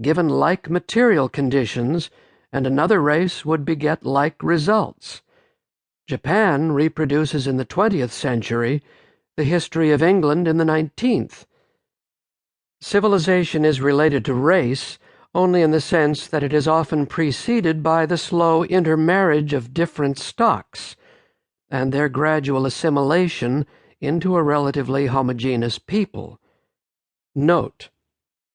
given like material conditions, and another race would beget like results. Japan reproduces in the 20th century the history of England in the 19th. Civilization is related to race only in the sense that it is often preceded by the slow intermarriage of different stocks and their gradual assimilation into a relatively homogeneous people. Note: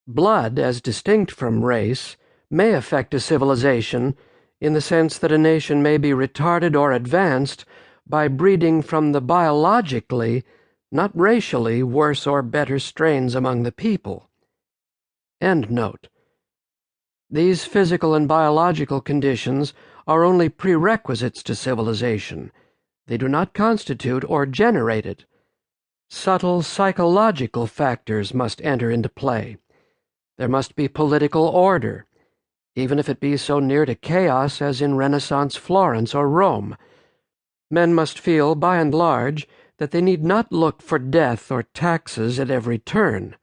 blood, as distinct from race, may affect a civilization in the sense that a nation may be retarded or advanced by breeding from the biologically, not racially, worse or better strains among the people. End note. These physical and biological conditions are only prerequisites to civilization. They do not constitute or generate it. Subtle psychological factors must enter into play. There must be political order, even if it be so near to chaos as in Renaissance Florence or Rome. Men must feel, by and large, that they need not look for death or taxes at every turn.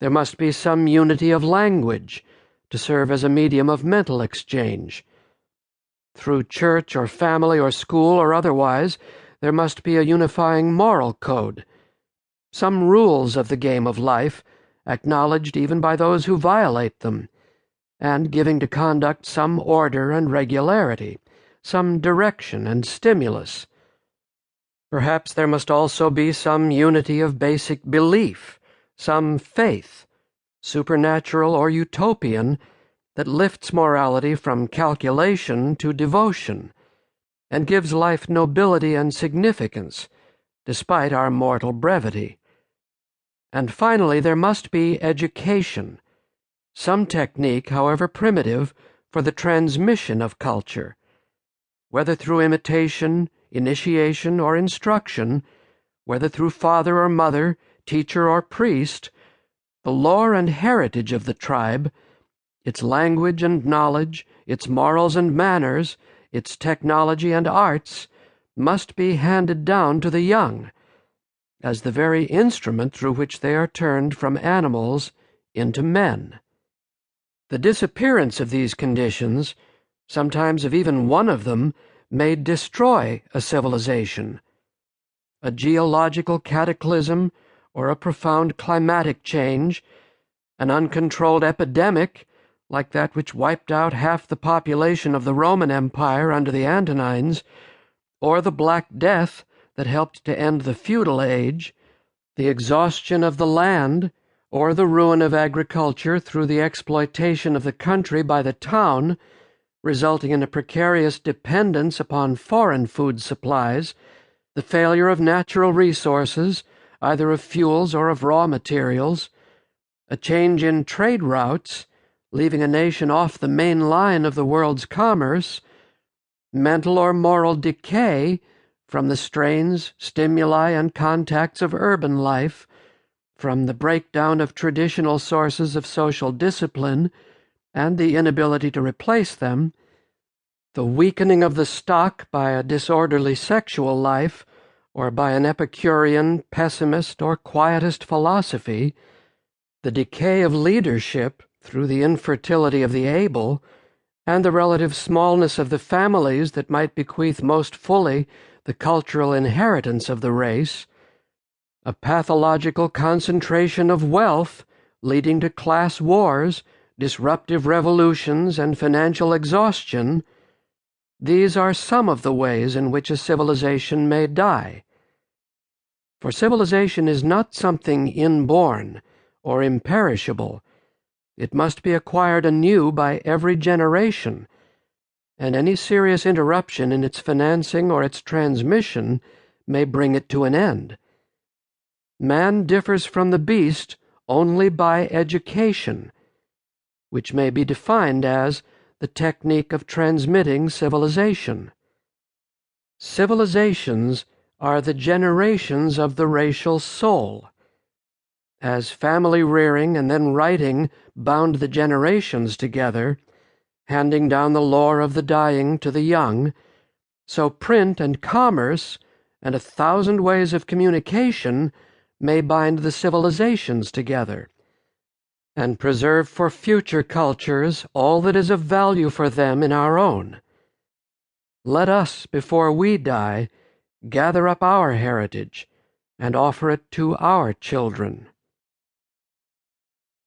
There must be some unity of language to serve as a medium of mental exchange. Through church or family or school or otherwise, there must be a unifying moral code, some rules of the game of life, acknowledged even by those who violate them, and giving to conduct some order and regularity, some direction and stimulus. Perhaps there must also be some unity of basic belief, some faith, supernatural or utopian, that lifts morality from calculation to devotion, and gives life nobility and significance, despite our mortal brevity. And finally, there must be education, some technique, however primitive, for the transmission of culture. Whether through imitation, initiation, or instruction, whether through father or mother, teacher or priest, the lore and heritage of the tribe, its language and knowledge, its morals and manners, its technology and arts, must be handed down to the young, as the very instrument through which they are turned from animals into men. The disappearance of these conditions, sometimes of even one of them, may destroy a civilization. A geological cataclysm or a profound climatic change, an uncontrolled epidemic like that which wiped out half the population of the Roman Empire under the Antonines, or the Black Death that helped to end the feudal age, the exhaustion of the land, or the ruin of agriculture through the exploitation of the country by the town, resulting in a precarious dependence upon foreign food supplies, the failure of natural resources, either of fuels or of raw materials, a change in trade routes, leaving a nation off the main line of the world's commerce, mental or moral decay from the strains, stimuli, and contacts of urban life, from the breakdown of traditional sources of social discipline and the inability to replace them, the weakening of the stock by a disorderly sexual life, or by an Epicurean, pessimist, or quietist philosophy, the decay of leadership through the infertility of the able, and the relative smallness of the families that might bequeath most fully the cultural inheritance of the race, a pathological concentration of wealth leading to class wars, disruptive revolutions, and financial exhaustion. These are some of the ways in which a civilization may die. For civilization is not something inborn or imperishable. It must be acquired anew by every generation, and any serious interruption in its financing or its transmission may bring it to an end. Man differs from the beast only by education, which may be defined as the technique of transmitting civilization. Civilizations are the generations of the racial soul. As family rearing and then writing bound the generations together, handing down the lore of the dying to the young, so print and commerce and 1,000 ways of communication may bind the civilizations together. and preserve for future cultures all that is of value for them in our own. Let us, before we die, gather up our heritage and offer it to our children.